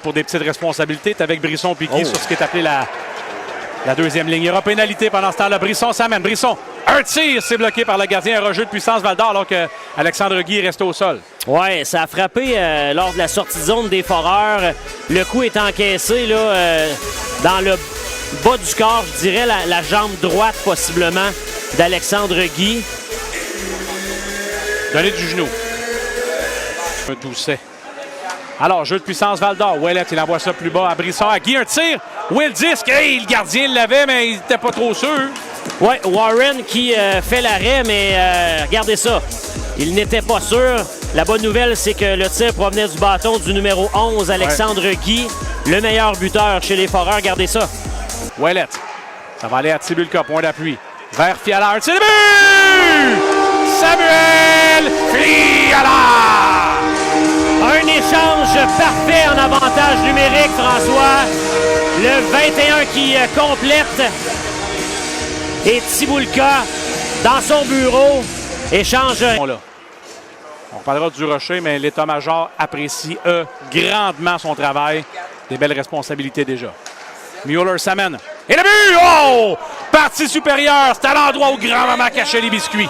Pour des petites responsabilités, t'es avec Brisson puis Guy sur ce qui est appelé la deuxième ligne. Il y aura pénalité pendant ce temps-là. Brisson s'amène. Brisson, un tir, c'est bloqué par le gardien. Un rejeu de puissance Val-d'Or alors que Alexandre Guy est resté au sol. Oui, ça a frappé lors de la sortie de zone des Foreurs. Le coup est encaissé là, dans le bas du corps, je dirais, la jambe droite possiblement d'Alexandre Guy. Donné du genou. Un Doucet. Alors, jeu de puissance Val-d'Or. Ouellet, il envoie ça plus bas à Brisson. À Guy, un tir. Will disque. Hey, le gardien l'avait, mais il n'était pas trop sûr. Oui, Warren qui fait l'arrêt, mais regardez ça. Il n'était pas sûr. La bonne nouvelle, c'est que le tir provenait du bâton du numéro 11, Alexandre Guy, le meilleur buteur chez les Foreurs. Regardez ça. Ouellet. Ça va aller à Tibulka, point d'appui. Vers Fiala. C'est le but! Samuel Fiala! Un échange parfait en avantage numérique, François. Le 21 qui complète. Et Tibulka, dans son bureau, échange. On parlera du Rocher, mais l'état-major apprécie grandement son travail. Des belles responsabilités déjà. Mueller s'amène. Et le but! Oh! Partie supérieure. C'est à l'endroit où grand-maman cachait les biscuits.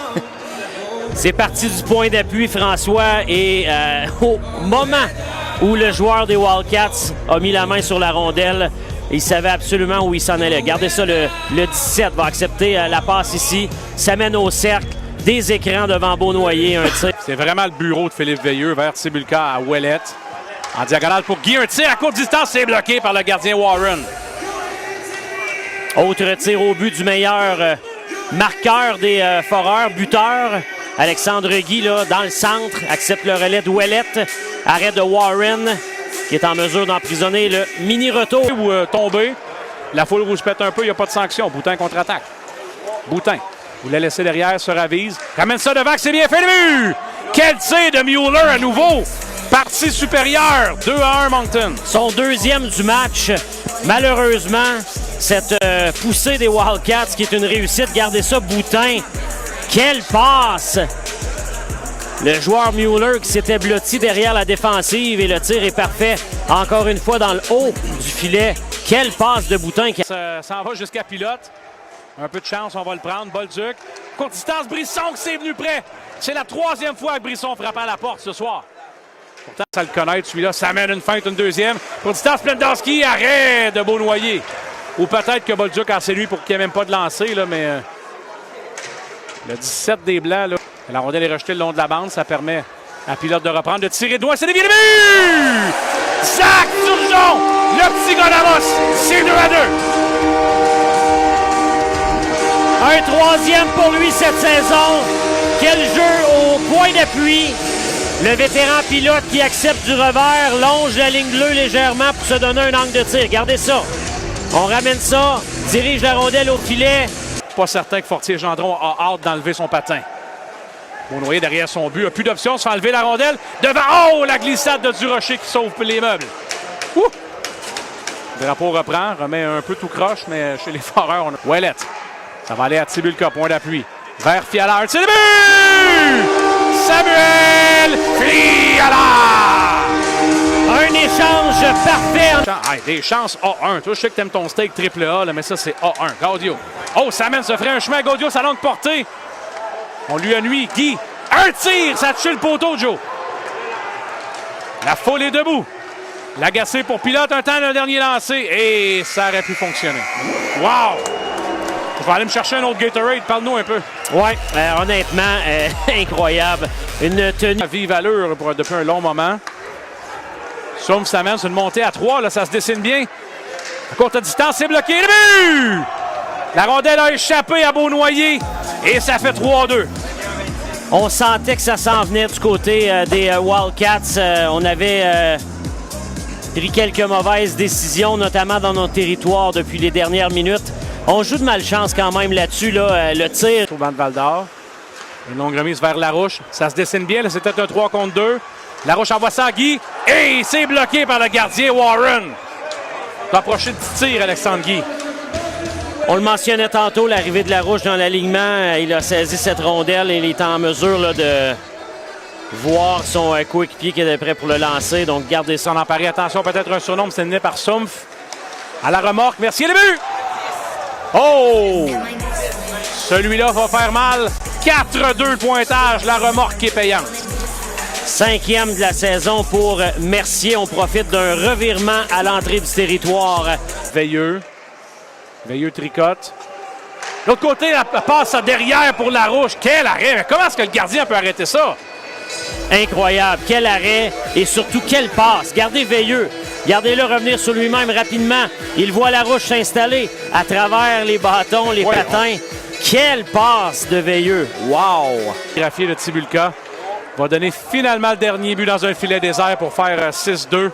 C'est parti du point d'appui, François, et au moment où le joueur des Wildcats a mis la main sur la rondelle, il savait absolument où il s'en allait. Regardez ça, le 17 va accepter la passe ici, s'amène au cercle, des écrans devant Beaunoyer, un tir. C'est vraiment le bureau de Philippe Veilleux vers Tibulka à Ouellet. En diagonale pour Guy, un tir à courte distance, c'est bloqué par le gardien Warren. Autre tir au but du meilleur marqueur des Foreurs, buteur. Alexandre Guy, là, dans le centre, accepte le relais de Ouellet. Arrêt de Warren, qui est en mesure d'emprisonner le mini-retour. Ou tomber, la foule rouge pète un peu, il n'y a pas de sanction. Boutin contre-attaque. Boutin, voulait laisser derrière, se ravise. Ramène ça devant, c'est bien fait le but! Quel tir de Mueller à nouveau! Partie supérieure, 2-1 Moncton. Son deuxième du match. Malheureusement, cette poussée des Wildcats qui est une réussite. Gardez ça, Boutin. Quelle passe! Le joueur Mueller qui s'était blotti derrière la défensive et le tir est parfait. Encore une fois dans le haut du filet. Quelle passe de Boutin! Ça s'en va jusqu'à Pilote. Un peu de chance, on va le prendre. Bolduc. Courte distance, Brisson qui s'est venu près. C'est la troisième fois que Brisson frappe à la porte ce soir. Pourtant, ça le connaître, celui-là. Ça amène une feinte, une deuxième. Courte distance, Plendarski. Arrêt de Beaunoyer. Ou peut-être que Bolduc a assez lui pour qu'il n'y ait même pas de lancer, là, mais... Le 17 des Blancs, là. La rondelle est rejetée le long de la bande. Ça permet à Pilote de reprendre, de tirer de doigt. C'est dévié le but! Zach Turgeon! Le petit gars d'Amos! C'est 2-2. Un troisième pour lui cette saison. Quel jeu au point d'appui. Le vétéran Pilote qui accepte du revers, longe la ligne bleue légèrement pour se donner un angle de tir. Regardez ça. On ramène ça, dirige la rondelle au filet. Pas certain que Fortier-Gendron a hâte d'enlever son patin. Beaunoyer derrière son but, a plus d'options, se fait enlever la rondelle. Devant, oh, la glissade de Durocher qui sauve les meubles. Ouh! Le drapeau reprend, remet un peu tout croche, mais chez les Foreurs, on a... Ouellet. Ça va aller à Tibulka, point d'appui. Vers Fiala, c'est le but! Samuel Fiala! Un échange parfait. Hey, des chances A1. Toi, je sais que t'aimes ton steak triple A, là, mais ça, c'est A1. Gaudio. Oh, ça mène, se ferait un chemin à Gaudio, sa longue portée. On lui a nuit. Guy, un tir, ça tue le poteau, Joe. La foule est debout. L'agacé pour Pilote, un temps, le dernier lancé. Et ça aurait pu fonctionner. Wow! Je vais aller me chercher un autre Gatorade. Parle-nous un peu. Oui, honnêtement, incroyable. Une tenue. Vive allure depuis un long moment. Somme s'amène, c'est une montée à 3. Là, ça se dessine bien. À courte distance, c'est bloqué. Le but! La rondelle a échappé à Beaunoyer. Et ça fait 3-2. On sentait que ça s'en venait du côté des Wildcats. On avait pris quelques mauvaises décisions, notamment dans notre territoire depuis les dernières minutes. On joue de malchance quand même là-dessus. Là, le tir. Au banc de Val-d'Or. Une longue remise vers Larouche. Ça se dessine bien. C'était un 3 contre 2. Larouche envoie ça à Guy. Et c'est bloqué par le gardien Warren. Rapproché de petit tir, Alexandre Guy. On le mentionnait tantôt, l'arrivée de Larouche dans l'alignement. Il a saisi cette rondelle et il est en mesure là, de voir son coéquipier qui était prêt pour le lancer. Donc, gardez ça. Son emparé, attention, peut-être un surnom, c'est mené par Sumpf. À la remorque, Mercier, le but! Oh! Celui-là va faire mal. 4-2 le pointage, la remorque qui est payante. 5e de la saison pour Mercier. On profite d'un revirement à l'entrée du territoire. Veilleux. Veilleux tricote. L'autre côté, la passe derrière pour Larouche. Quel arrêt! Mais comment est-ce que le gardien peut arrêter ça? Incroyable. Quel arrêt et surtout quelle passe. Gardez Veilleux. Gardez-le revenir sur lui-même rapidement. Il voit Larouche s'installer à travers les bâtons, les patins. Quelle passe de Veilleux. Wow! Graffier de Tibulka va donner finalement le dernier but dans un filet désert pour faire 6-2.